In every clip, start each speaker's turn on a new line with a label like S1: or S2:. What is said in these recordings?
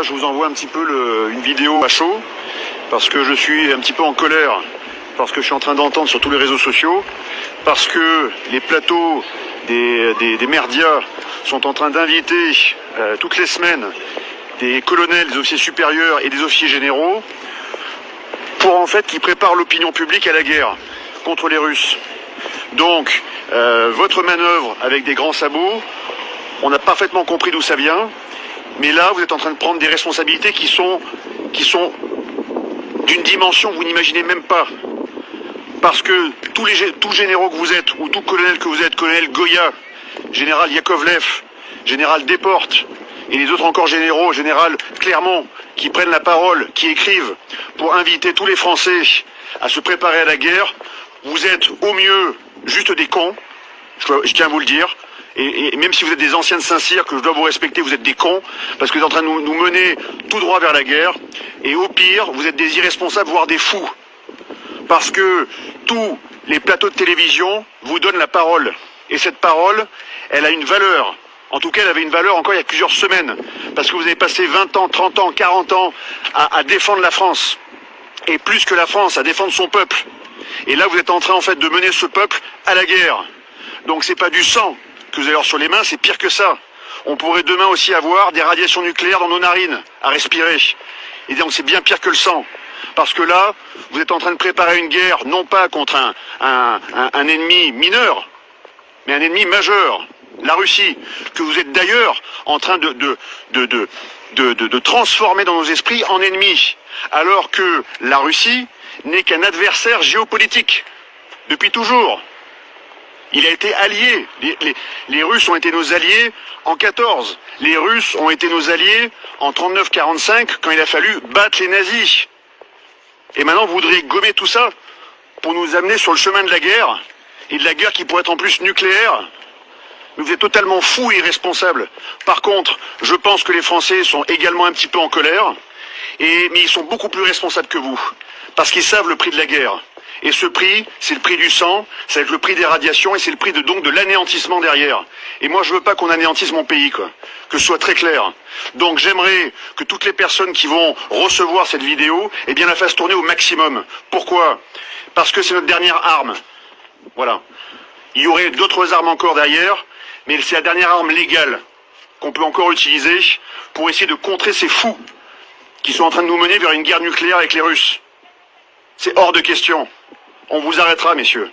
S1: Je vous envoie un petit peu une vidéo à chaud, parce que je suis un petit peu en colère, parce que je suis en train d'entendre sur tous les réseaux sociaux, parce que les plateaux des merdias sont en train d'inviter toutes les semaines des colonels, des officiers supérieurs et des officiers généraux, pour en fait qu'ils préparent l'opinion publique à la guerre contre les Russes. Donc, votre manœuvre avec des grands sabots, on a parfaitement compris d'où ça vient. Mais là, vous êtes en train de prendre des responsabilités qui sont d'une dimension que vous n'imaginez même pas. Parce que tous généraux que vous êtes, ou tout colonel que vous êtes, colonel Goya, général Yakovlev, général Desportes, et les autres encore généraux, général Clermont, qui prennent la parole, qui écrivent pour inviter tous les Français à se préparer à la guerre, vous êtes au mieux juste des cons, je tiens à vous le dire. Et même si vous êtes des anciens de Saint-Cyr, que je dois vous respecter, vous êtes des cons, parce que vous êtes en train de nous mener tout droit vers la guerre. Et au pire, vous êtes des irresponsables, voire des fous. Parce que tous les plateaux de télévision vous donnent la parole. Et cette parole, elle a une valeur. En tout cas, elle avait une valeur encore il y a plusieurs semaines. Parce que vous avez passé 20 ans, 30 ans, 40 ans à défendre la France. Et plus que la France, à défendre son peuple. Et là, vous êtes en train, en fait, de mener ce peuple à la guerre. Donc c'est pas du sang que vous avez alors sur les mains, c'est pire que ça. On pourrait demain aussi avoir des radiations nucléaires dans nos narines à respirer. Et donc c'est bien pire que le sang. Parce que là, vous êtes en train de préparer une guerre, non pas contre un ennemi mineur, mais un ennemi majeur, la Russie, que vous êtes d'ailleurs en train de transformer dans nos esprits en ennemi. Alors que la Russie n'est qu'un adversaire géopolitique, depuis toujours. Il a été allié. Les Russes ont été nos alliés en 14. Les Russes ont été nos alliés en 39-45 quand il a fallu battre les nazis. Et maintenant, vous voudriez gommer tout ça pour nous amener sur le chemin de la guerre, et de la guerre qui pourrait être en plus nucléaire. Mais vous êtes totalement fous et irresponsables. Par contre, je pense que les Français sont également un petit peu en colère, mais ils sont beaucoup plus responsables que vous, parce qu'ils savent le prix de la guerre. Et ce prix, c'est le prix du sang, c'est le prix des radiations et c'est le prix donc de l'anéantissement derrière. Et moi, je veux pas qu'on anéantisse mon pays, quoi. Que ce soit très clair. Donc, j'aimerais que toutes les personnes qui vont recevoir cette vidéo, eh bien, la fassent tourner au maximum. Pourquoi? Parce que c'est notre dernière arme. Voilà. Il y aurait d'autres armes encore derrière, mais c'est la dernière arme légale qu'on peut encore utiliser pour essayer de contrer ces fous qui sont en train de nous mener vers une guerre nucléaire avec les Russes. C'est hors de question. On vous arrêtera, messieurs.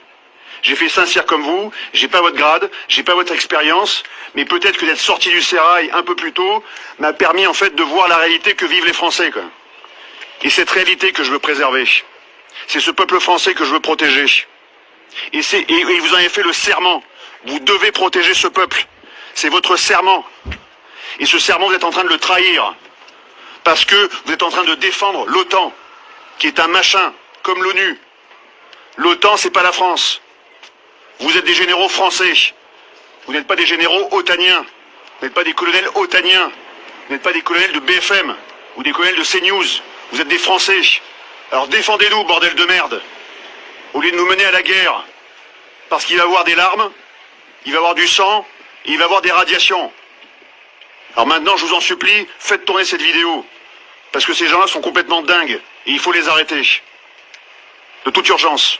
S1: J'ai fait Saint-Cyr comme vous, j'ai pas votre grade, j'ai pas votre expérience, mais peut-être que d'être sorti du sérail un peu plus tôt m'a permis en fait de voir la réalité que vivent les Français, quoi. Et cette réalité que je veux préserver. C'est ce peuple français que je veux protéger. Et vous en avez fait le serment. Vous devez protéger ce peuple. C'est votre serment. Et ce serment, vous êtes en train de le trahir. Parce que vous êtes en train de défendre l'OTAN, qui est un machin, comme l'ONU. L'OTAN, c'est pas la France. Vous êtes des généraux français. Vous n'êtes pas des généraux otaniens. Vous n'êtes pas des colonels otaniens. Vous n'êtes pas des colonels de BFM ou des colonels de CNews. Vous êtes des Français. Alors défendez-nous, bordel de merde. Au lieu de nous mener à la guerre. Parce qu'il va y avoir des larmes, il va y avoir du sang, et il va y avoir des radiations. Alors maintenant, je vous en supplie, faites tourner cette vidéo. Parce que ces gens-là sont complètement dingues. Et il faut les arrêter. De toute urgence.